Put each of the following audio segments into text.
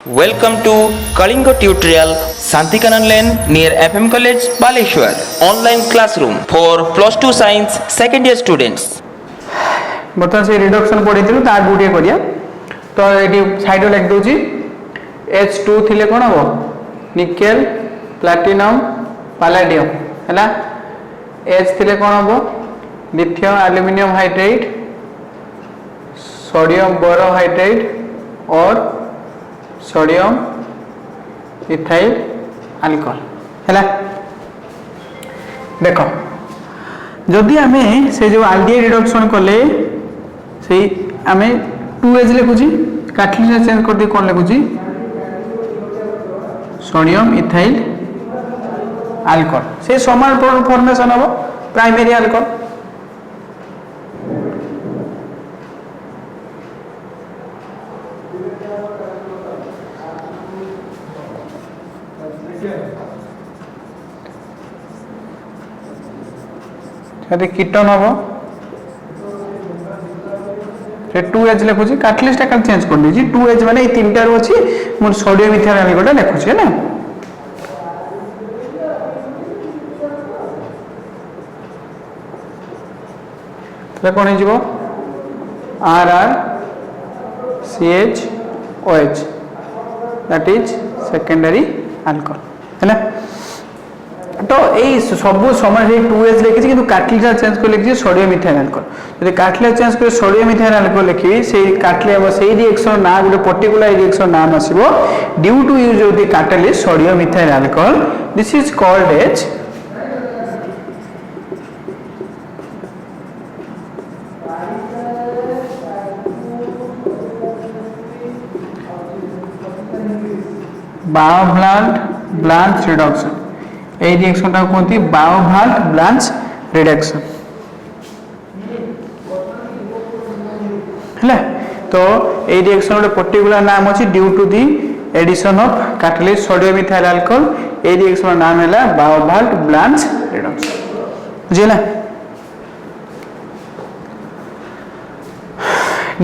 Welcome to Kalinga Tutorial Santikanan Lane near FM College Baleshwar. Online classroom for plus 2 science second year students. बर्तमान से reduction पढ़ी तार गोटे करिया तो ये साइड लिख दूची H2 थिले कौन हम निकेल प्लाटिनम पैलेडियम है H थिले कौन हम lithium aluminium hydride sodium borohydride और सोडियम इथाइल अल्कोहल है देख जदि आम से जो आलडीहाइड रिडक्शन कले से आम 2H लिखुची कैटलिस्ट चेंज कर दी कौन लिखुची सोडियम इथाइल अल्कोहल से समान फॉर्मेशन हम प्राइमरी अल्कोहल कीटन हम 2H लिखुची कैटलिस्ट चेंज कर दी 2H माने ये तीन टार अच्छी मोर सोडियम इथाइल अल्कोहल लिखुची है ना तो कौन हो RrCHOH that is secondary alcohol है तो यही सब समय 2H लिखी कि कैटलिस्ट चेंज कर लिखी सोडियम इथाइल अल्कोहल जब कैटलिस्ट चेंज कर सोडियम इथाइल अल्कोहल लिखी से से रिएक्शन ना गोटे पर्टिकुलर रिएक्शन नाम आसो due to use of the catalyst sodium ethyl alcohol this is called as Bouveault Blanc reduction ए रिएक्शन टा कहते बायोभाल्ट-ब्लांच रिडक्शन है तो ए रिएक्शन गोटे पर्टिकुलर नाम अछि due to the addition of catalyst sodium ethyl alcohol ए रिएक्शन नाम है बायोभाल्ट-ब्लांच रिडक्शन बुझिला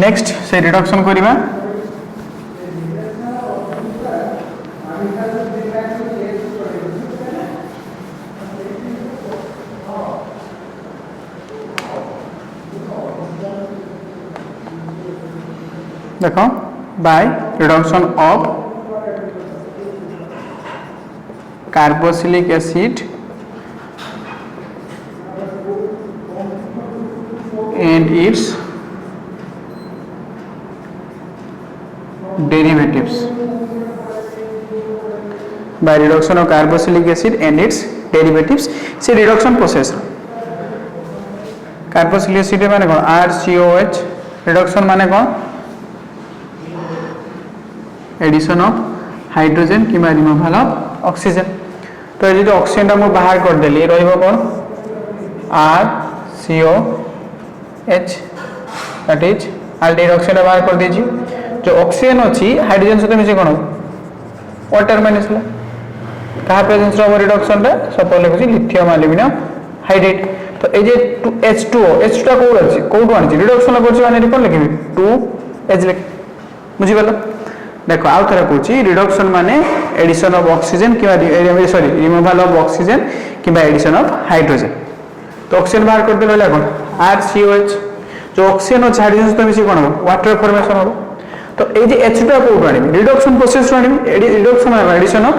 नेक्स्ट से रिडक्शन करिबा देखो by reduction of carboxylic acid and its derivatives by reduction of carboxylic acid and its derivatives से reduction process कार्बोक्सिलिक एसिड माने कौन RCOH reduction माने कौन एडिशन ऑफ हाइड्रोजन कि रिमूवल ऑफ ऑक्सीजन तो ये जो ऑक्सीजन टा बाहर कर देली रहिबो कौन RCOH that is aldehyde oxygen बाहर कर दीजिए जो ऑक्सीजन अच्छी हाइड्रोजन सहित मिसे कौन वाटर माइनस कहा प्रेजेंस रो रिडक्शन रे सपोज लिखुची लिथियम एल्यूमिनियम हाइड्राइड तो ए जे H2O H2 कोड अछि कोड आनी रिडक्शन करछि माने कोन लिखिबी 2H लिख बुझि गेलो देखो आउ थरे कहूची रिडक्शन माने एडिशन ऑफ ऑक्सीजन कि सॉरी रिमूवल ऑफ ऑक्सीजन कि एडिशन ऑफ हाइड्रोजन तो ऑक्सीजन बाहर कर देला कोन RCOH जो ऑक्सीजन और हाइड्रोजन सहित मिसे कोन वाटर फॉर्मेशन हो तो ए जे H2 कोड आनी रिडक्शन प्रोसेस रो आनी रिडक्शन माने एडिशन ऑफ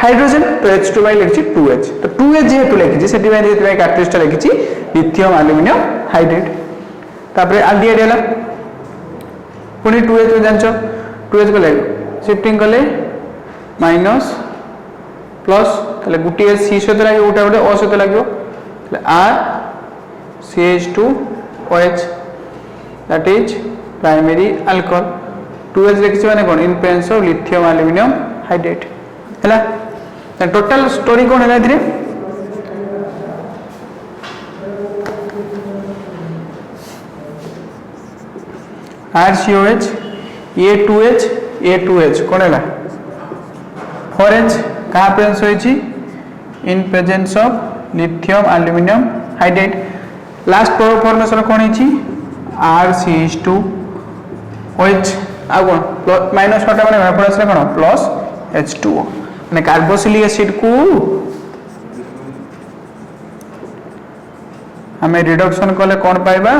हाइड्रोजन तो H2 बाय लिखछि 2H तो 2H जेहेतु लिखछि सेति बाय कैटलिस्ट लिखछि लिथियम एल्यूमिनियम हाइड्राइड तापर आल्डिहाइड हला पुनी 2H जानछो 2H को शिफ्टिंग कले माइनस प्लस तले गुटी C सहित लागे उटा उटे O सहित लागो तले RCH2OH that is primary alcohol 2H लिखछि माने कोन in presence of lithium aluminium hydride हैला टोटल स्टोरी कोन हैला इथरे RCOH A2H कौन है 4H कहाँ प्रेजेंस होइछि in presence of lithium aluminium hydride last formation कौन है RCH2OH आ कौन माइनस वाटा मैंने एपटे आसला कौन प्लस H2O मैंने कार्बोक्सिलिक एसिड को हमें रिडक्शन कले कौन पाइबा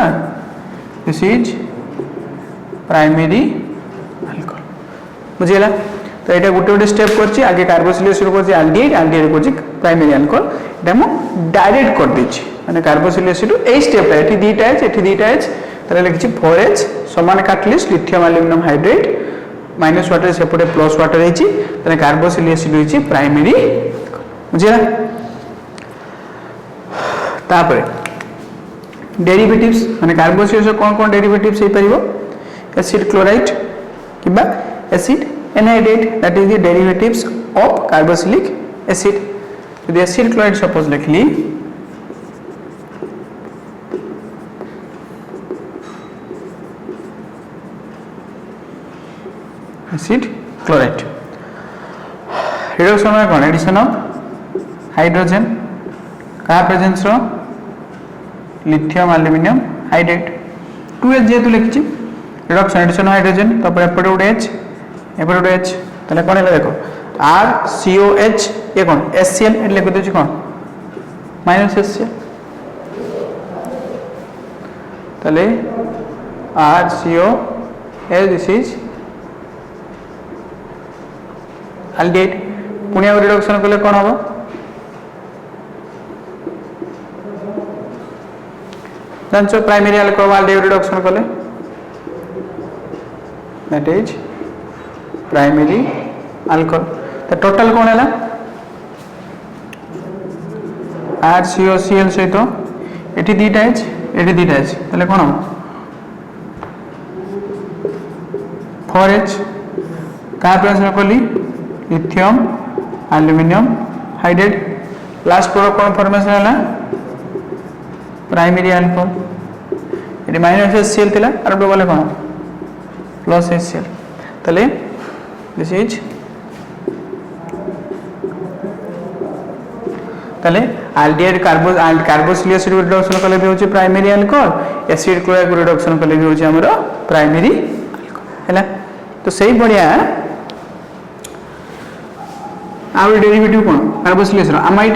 दिस इज प्राइमरी अल्कोहल बुझीला तो ये गोटे गोटे स्टेप करछि आगे कार्बोक्सिलिक एसिड करछि एल्डिहाइड एल्डिहाइड करछि प्राइमरी अल्कोहल एटा मु डायरेक्ट कर देछि माने कार्बोक्सिलिक एसिड ए स्टेप एठी दीटा एच ताले लिखछि 4H समान catalyst lithium aluminium hydrate minus water सेपटे प्लस वाटर हेछि ताले कार्बोक्सिलिक एसिड होछि प्राइमरी बुझीला तापरे डेरिवेटिव्स माने कार्बोक्सिलिक एसिड कोन डेरिवेटिव्स हे परिबो एसिड क्लोराइड किबा acid anhydrate that is the derivatives of carboxylic acid यदि एसिड क्लोराइड सपोज लिखली एसिड क्लोराइड रिडक्शन में कौन एडिशन ऑफ हाइड्रोजन क्या प्रेजेंस रो लिथियम एल्युमिनियम हाइड्रेट 2H जेतु लिखछि रिडक्शन एडिशन हाइड्रोजन तपर एपटे उडे H एपटे उडे H तले कोन हेला देखो RCOH ये कौन HCl ए लिख देछि कौन माइनस HCl तले RCOH दिस इज एल्डिहाइड पुणी आउ रिडक्शन कले कौन हम जानछो प्राइमरी अल्कोहल एल्डिहाइड रिडक्शन कले दैट इज प्राइमरी अल्कोहल तो टोटल कौन है RCOCl सहित एठी दीटा H एठी दीटा H तले कौन हम 4H का प्रेजेंस कली lithium aluminium hydrate last product कौन फॉर्मेशन है प्राइमरी अल्कोहल ये माइनस HCl थिला आर बोले कौन प्लस HCl तले दिस इज तले एल्डिहाइड कार्बोक्सिलिक एसिड रिडक्शन कले भी होची primary alcohol acid chloride reduction कले भी होची हमरो प्राइमरी अल्कोहल हैला तो सही बढ़िया आउ डेरिवेटिव कोन कार्बोक्सिलिक एसिड अमाइड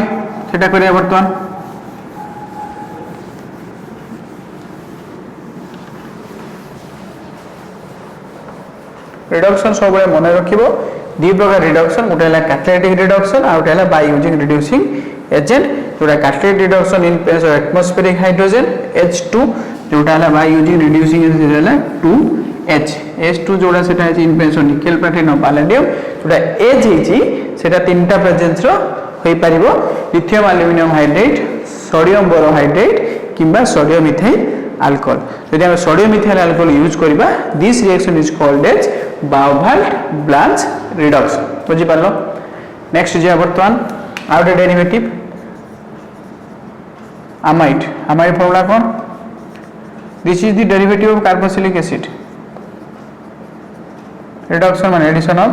सेटा करिया वर्तमान रिडक्शन सब मन रखिबो दी प्रकार रिडक्शन गोटे है कैटालिटिक रिडक्शन आ गोटे है बाय यूजिंग रिड्यूसिंग एजेंट जोटा catalytic reduction in place of atmospheric hydrogen H2 जोटा है बाय यूजिंग रिड्यूसिंग एजेंट है 2H H2 जोड़ा सेटा है in place of nickel platinum palladium जोटा H हिची सेटा तीनटा प्रेजेंस रो होई परिबो lithium aluminium hydrate sodium borohydrate किबा सोडियम इथाइल अल्कोहल यदि हम सोडियम इथाइल अल्कोहल यूज करबा this reaction is called as Bouveault Blanc reduction बुझी पारलो नेक्स्ट जे वर्तमान आउट डेरिवेटिव अमाइड अमाइड फॉर्मूला कौन this is the derivative of carboxylic acid reduction माने एडिशन ऑफ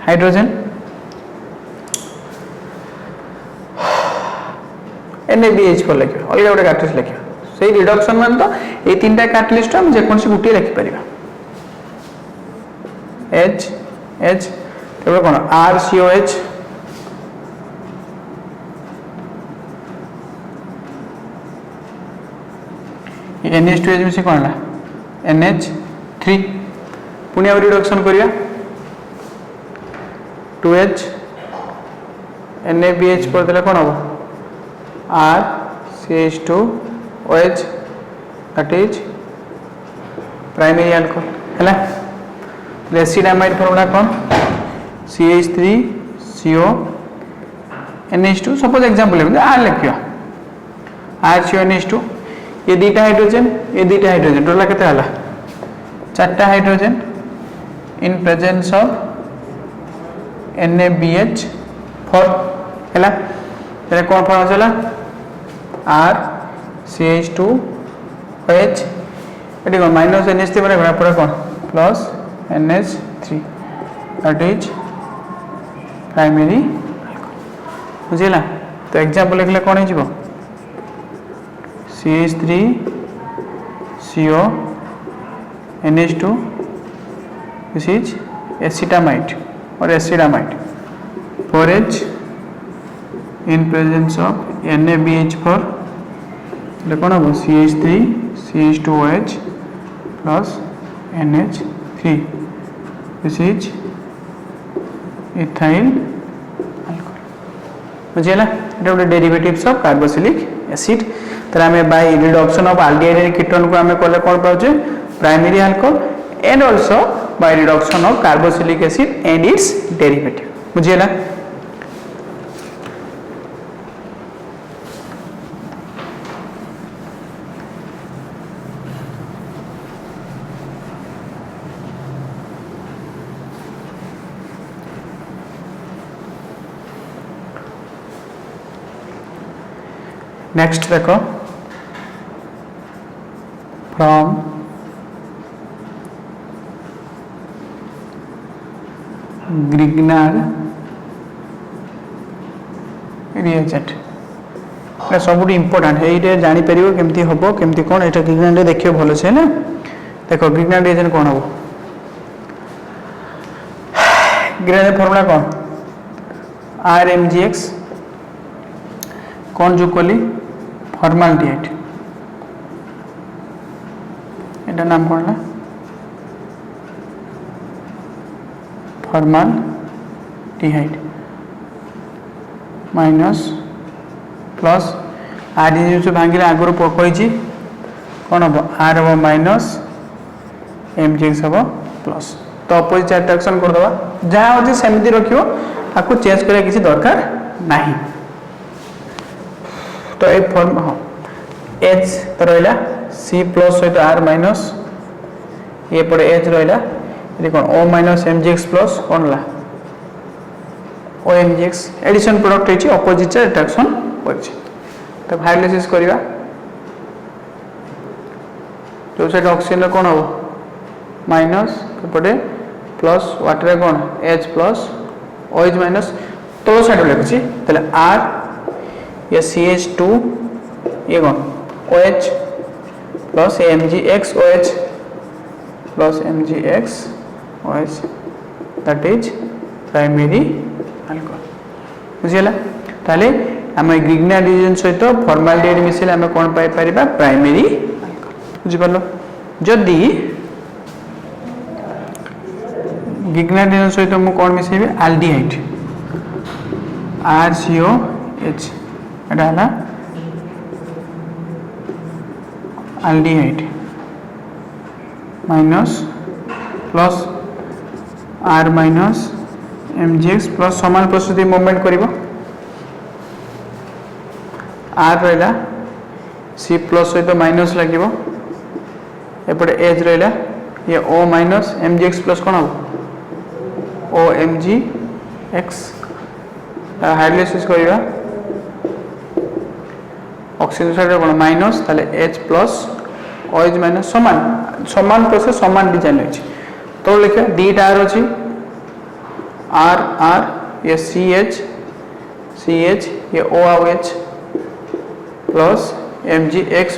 हाइड्रोजन NaBH पर लिखियो अलग गोटे कैटलिस्ट लिखियो सही रिडक्शन मान तो ए तीनटा कैटलिस्ट हम जे कोनसी गुटी लिखि परिबा H H तबे कोन RCOH NH2H में से कोन ला NH3 पुनी अब रिडक्शन करिया 2H NaBH पर देला कोन हो RCH2OH that is primary alcohol हैला एसिड अमाइड फॉर्मूला कौन CH3CO NH2 सपोज एग्जांपल लेबे आर लिखियो RCONH2 ये दीटा हाइड्रोजन टोटल केते हला चारटा hydrogen in presence of NaBH4 हैला तेरे कौन फॉर्मूला चला RCH2OH एटी कोन माइनस NH3 माने पूरा cone plus NH3 that is primary बुझिला तो एग्जांपल लिखले कोन हिजबो CH3CO NH2 this is acetamide or acetamide. 4H in presence of NaBH4 कौन हम CH3 CH2OH plus NH3. This is ethyl alcohol. बुझेला এটা ଗୋଟେ derivatives of carboxylic acid. तर आम by reduction of aldehyde ketone को आम कले कौन पाचे primary alcohol and also by reduction of carboxylic acid and its derivative. बुझेला नेक्स्ट देखो फ्रॉम ग्रिग्नार्ड रिएजेंट सब इम्पोर्टाट है जानी पार केमती हम केमती कौन ये ग्रिग्नार्ड देखिए भल से ना. देखो ग्रिग्नार्ड रिएजेंट कौन हम ग्रिग्नार्ड फॉर्मूला कौन RMgX कौन जो कली फॉर्माल्डिहाइड एटा नाम कौन है फॉर्माल्डिहाइड माइनस प्लस आर जो भांगे आगुरी कही कौन हम आर हम माइनस MgX हम प्लस. तो अपोजिट अट्राक्शन करदे जहाँ अच्छे सेमती रखियो आपको चेंज करिया किसी दरकार नहीं. तो ये फॉर्म हाँ H तो रहा C प्लस सहित R माइनस ये पड़े H रहा ये कौन O माइनस MgX प्लस कौन ला OMgX एडिशन प्रोडक्ट है अपोजिट अट्राक्शन कर. तो हाइड्रोलाइसिस करवा जो साइड ऑक्सीजन कौन हम माइनस पटे प्लस वाटर कौन H प्लस OH माइनस तल साइड लिखुची ताले R या CH2 ये कौन OH plus MgX OH plus MgX OH that is primary alcohol. बुझीला ताले आम ग्रिग्नार्ड रिएजेंट सहित फॉर्माल्डिहाइड मिसेले आम कौन पाई परिबा प्राइमरी अल्कोहल. बुझी पालो जदी ग्रिग्नार्ड रिएजेंट सहित मु कौन मिसेबी एल्डिहाइड RCOH एटा हला aldehyde minus plus R minus MgX plus समान प्रस्तुति मूवमेंट करिवो R रहा C प्लस सहित माइनस लगे एपटे H रहा ये O माइनस MgX प्लस कौन हम OMgX हाइड्रोलाइसिस करवा ऑक्सीजन साइड कौन माइनस ताले H प्लस OH माइनस समान समान प्रोसेस समान डिजाइन अच्छी. तो लिखा दीटा R अच्छी R R ये CH ये OH plus MgX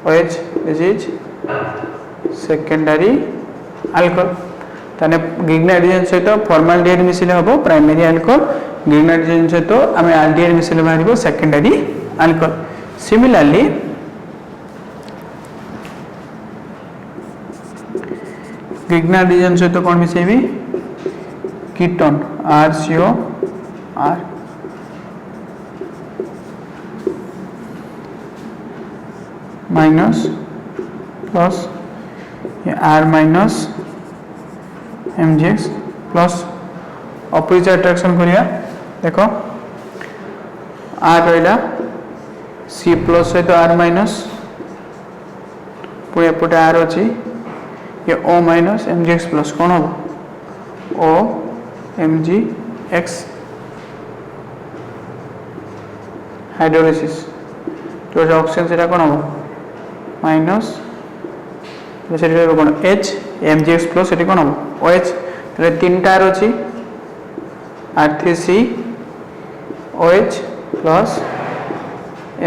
OH this is secondary alcohol. ताने ग्रिग्नार्ड रिएजेंट सहित फॉर्माल्डिहाइड मिसिले हम प्राइमरी अल्कोहल ग्रिग्नार्ड रिएजेंट सहित आम एल्डिहाइड मिसिले बाहर secondary alcohol. Similarly Grignard reagent सहित कौन मिसेबी कीटोन RCOR माइनस प्लस ये R minus MgX plus opposite attraction करिया. देखो R रहा C प्लस सहित R माइनस पुणे एपटे R अच्छी ये O माइनस MgX प्लस कौन हम OMgX हाइड्रोलाइसिस जो ऑक्सीजन से कौन हम माइनस कौन H MgX प्लस ये कौन हम OH तीन टार अच्छी R3C OH plus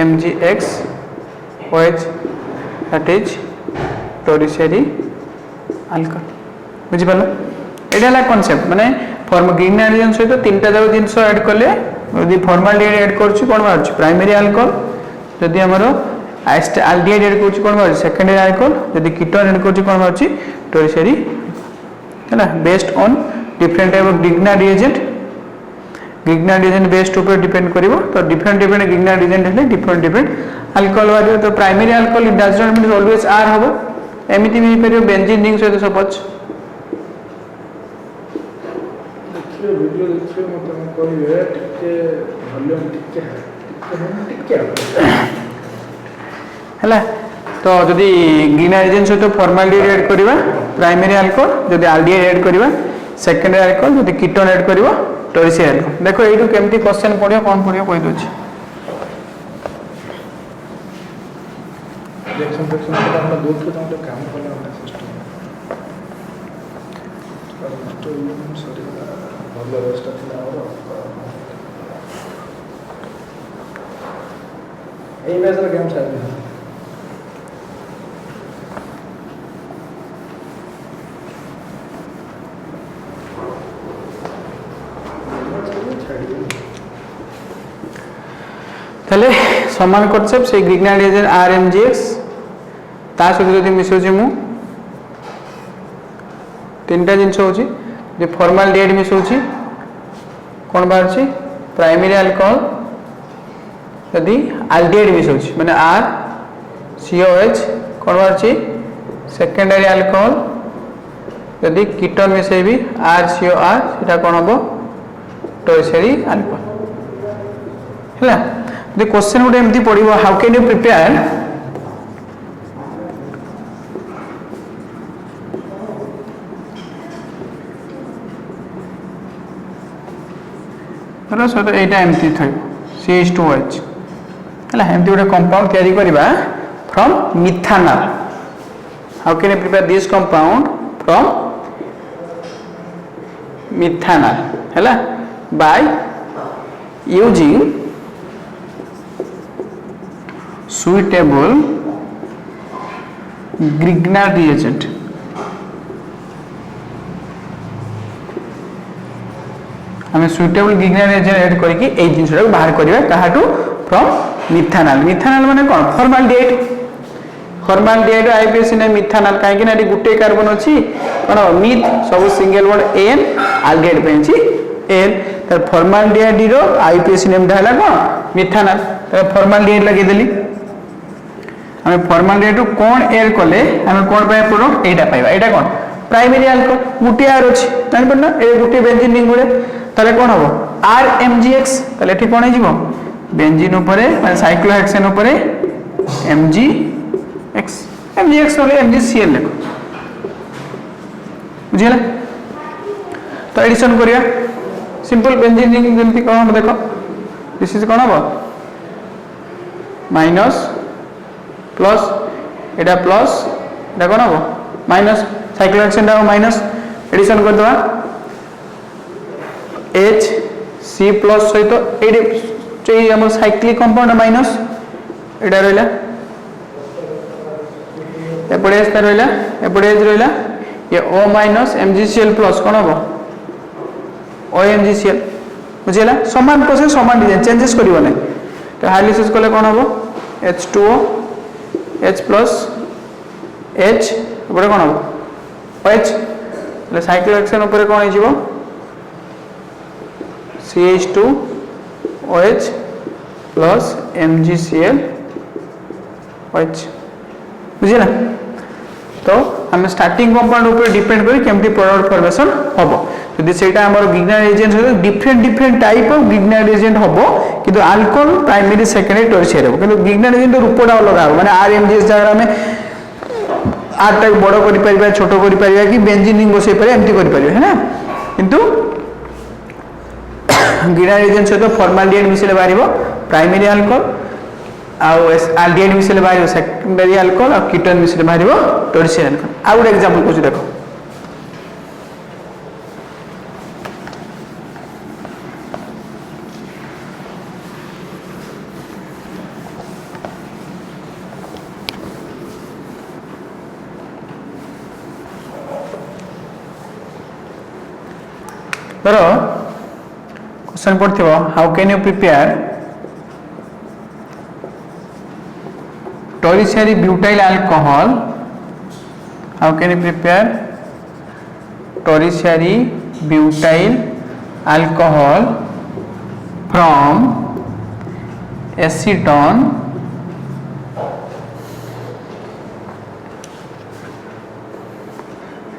MgX OH that is tertiary alcohol बुझी पालो एटा है कांसेप्ट माने ग्रीन नाइट्रोजन सहित तीनटा जाक जिंस ऐड कले यदि फॉर्माल्डिहाइड ऐड करछि कोन बाहर प्राइमरी अल्कोहल जदि हमरो एल्डिहाइड ऐड करछि कोन बाहर सेकेंडरी अल्कोहल जदि कीटोन ऐड करछि कोन बाहर टर्शियरी हैला based on different type of Grignard reagent based ऊपर डिपेंड करिवो तो डिफरेंट ग्रिग्ना रिएजेंट हेले डिफरेंट अल्कोहल बारे तो primary alcohol it does not mean always आर हबो एमिति भी परियो बेंजीन रिंग सहित सपोज देखिए वीडियो देखिए मत कहिए टिके वॉल्यूम टिके हैला तो जदि ग्रीन रिएजेंट सहित फॉर्माल्डिहाइड ऐड करिवा प्राइमरी अल्कोहल जदि एल्डिहाइड ऐड करिवा सेकेंडरी अल्कोहल जदि कीटोन ऐड करिवा टर्शियरी अल्कोहल देखो एइटू केमती क्वेश्चन पडियो कोन पडियो कहि दोछि देखो हम दो के तो काम करले वाला सिस्टम तो सॉरी भलो रेस्ट था और এই বেসর গেম চালাবে তাহলে সমান কনসেপ্ট সেই গ্রিগ্না রিएजेंट आरएमजीएक्स ता सहित जदि मिसौछि मु तीनटा जिंस होछि जे फॉर्माल्डिहाइड मिसौछि कोन बाहरछि प्राइमरी अल्कोहल यदि एल्डिहाइड मिसौछि माने आर सीओएच कोन बाहरछि सेकेंडरी अल्कोहल यदि कीटोन मिसेबी आर सीओआर सेटा कोन हबो टर्शियरी अल्कोहल हैला the question would empty podibo how can you prepare तर सो तो एटा एम्प्टी थय CH2OH हला एम्प्टी गोटे कंपाउंड तयारी करबा from methanol how can you prepare this compound from methanol हला by using suitable Grignard reagent हमें सुइटेबल ग्रिग्ना रिएजेंट ऐड करके ए जिंसटा बाहर करिया काहाटू फ्रॉम मिथानल माने कोन फॉर्माल्डिहाइड आईपीएस ने मिथानल काहे कि ना गुटे कार्बन अछि कोन मिथ सब सिंगल बॉन्ड एन एल्डिहाइड पेंची एन तर फॉर्माल्डिहाइड रो आईपीएस नेम ढाला कोन मिथानल तर फॉर्माल्डिहाइड लगे देली हमें फॉर्माल्डिहाइड रो कोन ऐड कले हमें कोन पाए प्रोडक्ट एटा पाइबा एटा कोन प्राइमरी अल्कोहल गुटे आर अछि जानि पड़ना ए गुटे बेंजीन रिंग गुडे ताले कोन हबो आरएमजीएक्स ताले एठी कोन हिजिबो बेंजीन ऊपरे माने साइक्लोहेक्सेन ऊपरे एमजीएक्स होले एमजीसीएल लेखो बुझिला तो एडिशन करिया सिंपल बेंजीन रिंग जेमति कोन देखो दिस इज कोन हबो minus plus iota plus iota कोन हबो माइनस साइक्लोहेक्सेन दा माइनस एडिशन कर दवा H C प्लस सहित एडी चई हम साइक्लिक कंपाउंड माइनस एटा रहला एपडे एस रहला एपडे एच रहला ये O माइनस MgCl प्लस कोन हबो OMgCl बुझिला समान प्रोसेस समान डिजाइन चेंजेस करिवो नै तो हाइलिसिस करले कोन हबो H2O H प्लस H एपडे कोन हबो OH ले साइक्लोहेक्सेन ऊपर कोन हिजिवो CH2OH plus MgCl OH बुझिला तो हम स्टार्टिंग कंपाउंड ऊपर डिपेंड करी केमती प्रोडक्ट फॉर्मेशन हबो यदि सेटा हमर ग्रिग्नार्ड रिएजेंट हो different type of Grignard reagent हबो किंतु अल्कोहल प्राइमरी सेकेंडरी टर्शियरी हबो किंतु ग्रिग्नार्ड रिएजेंट रूपटा अलग हबो माने आरएमजीएस जगह में आर टाइप बड़ करि परिबा छोटो करि परिबा कि बेंजीन रिंग बसै पारे एमती करि परिबा है ना किंतु ग्रिग्नार्ड रिएजेंट सहित फॉर्माल्डिहाइड मिसले बारिबो प्राइमरी अल्कोहल आउ एल्डिहाइड मिसले बारिबो सेकेंडरी अल्कोहल और कीटोन मिसले बारिबो टर्शियरी अल्कोहल आ गुड एग्जांपल को देखो धर क्वेश्चन पढ़िथिबो how can you prepare tertiary butyl alcohol, how can you prepare tertiary butyl alcohol from acetone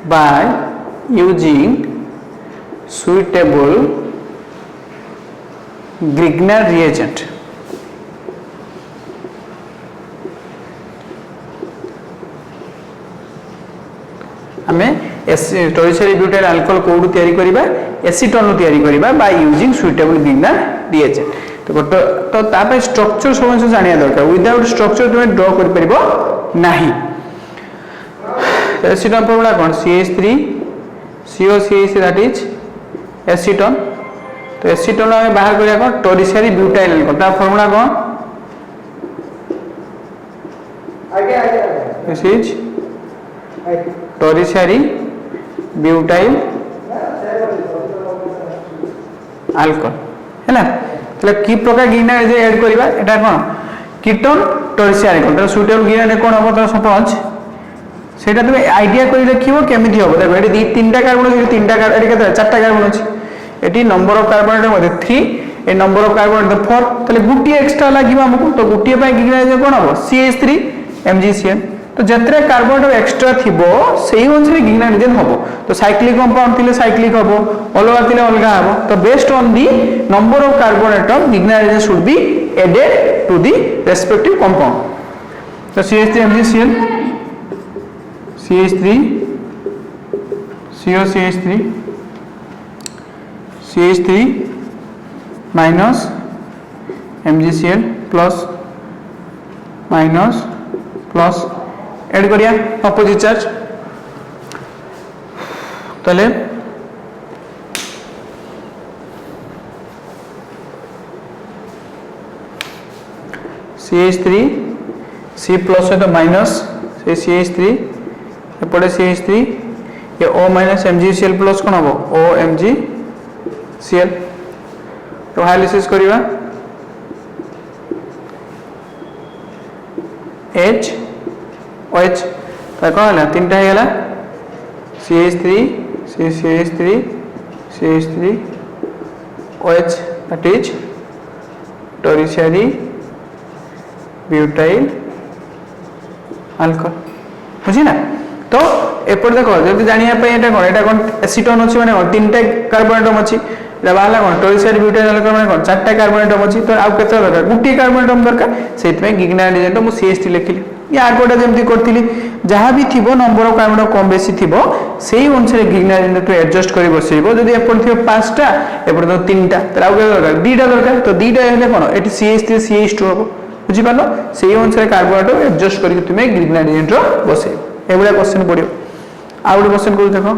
by using suitable Grignard reagent. आमे tertiary butyl alcohol कोड तयारी करिबा एसीटोन नु तयारी करिबा by using suitable Grignard reagent तो तापे structure समझ जानिया दरकार विदाउट स्ट्रक्चर तुमे ड्रॉ कर परिबो नाही acetone formula cone CH3 COCH that is acetone तो एसीटोन हम बाहर करिया कोन tertiary butyl alcohol ता फॉर्मूला कोन आगे this is tertiary butyl alcohol है ना तले की प्रकार ग्रिग्नार्ड जे ऐड करबा एटा कोन कीटोन tertiary alcohol तर सुटेबल ग्रिग्नार्ड कोन हो तो सपोज सेटा तुम आइडिया करि रखिबो केमिति हो देखो एटी दी तीनटा कार्बन अछि तीनटा कार्बन एटी केते चारटा कार्बन अछि एटी नंबर ऑफ कार्बन मध्ये 3 ए नंबर ऑफ कार्बन द 4 तले गुटी एक्स्ट्रा लागिबो हमकु तो गुटी पय ग्रिग्नार्ड कोन हो CH3 MgCl तो जत्रे कार्बन एक्स्ट्रा थिबो सेही अनुसार ग्रिग्नार्ड रिएजेंट हबो तो साइक्लिक कंपाउंड थिले साइक्लिक हबो अलगा थिले अलगा हबो तो based on the number of carbon atom Grignard reagent should be added to the respective compound तो CH3 MgCl CH3 COCH3 CH3 minus MgCl plus minus plus add करिया ऑपोजिट चार्ज तले CH3 C प्लस है तो minus से CH3 एपटे CH3 ये O minus MgCl plus कोन हबो O MgCl तो हाइलिसिस करिवा H OH तो कौन है तीनटा है गला CH3 CH3 CH3 OH that is tertiary butyl alcohol बुझी ना तो एपट देखो जब जानिया पे एटा कोन एसीटोन अछि माने तीनटा कार्बन एटम अछि एटा बाला कोन tertiary butyl alcohol माने कोन चारटा कार्बन एटम अछि तो आउ केते दरकार गुटी कार्बन एटम दरकार सेति में ग्रिग्नार्ड रिएजेंट मु CH3 लिखिली या आगोटा जेमति करथिली जहां भी थिबो नंबर ऑफ कार्बन कम बेसी थिबो सेही अनुसार ग्रिग्नार्ड रिएजेंट तो एडजस्ट करि बसैबो जदी एपट थिबो पांचटा एपट तो तीनटा त आउ के दरकार दीटा दरकार तो दीटा हेले कोन एटी CH3 CH2 हबो बुझी पालो सेही अनुसार कार्बन एटम एडजस्ट करि तुमे ग्रिग्नार्ड रिएजेंट रो बसैबो एबुला क्वेश्चन पडियो आउट क्वेश्चन को देखो